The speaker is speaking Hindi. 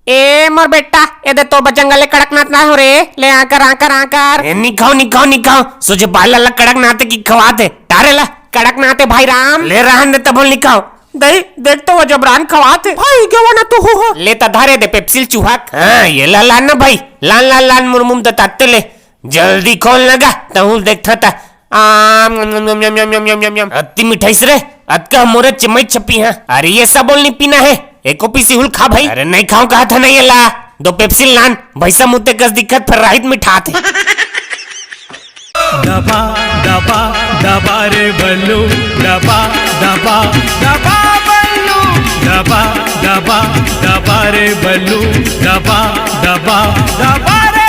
ए मोर बेटा ये दे तो जंगल कड़कनाथ ना हो रे ले आकर आकर आकर निकाओ सोचे बाला ला कड़कनाथ की खवाते टारे ला कड़कनाथ भाई राम ले रहन दे तब निकाओ दही देख तो वो जबरान खवाते भाई क्या ना तू हो लेता धारे दे पेप्सिल चूहाक हाँ ये ला लान ना भाई लान लान लान मुरमुम तो ताते ले जल्दी खोल लगा तहु देखता था अति मिठाई से रे अतका मोरे चिमई छपी है अरे ये सब बोल नहीं पीना है एको पीसी हुल खा भाई अरे नहीं खाऊं कहा था नहीं ला दो पेप्सिल लान भैसा मुद्दे कस दिक्कत फिर राहित मिठा थे दबा दबा दबा रे बल्लू दबा दबा दबा बल्लू दबा दबा दबा रे बल्लू दबा दबा दबा रे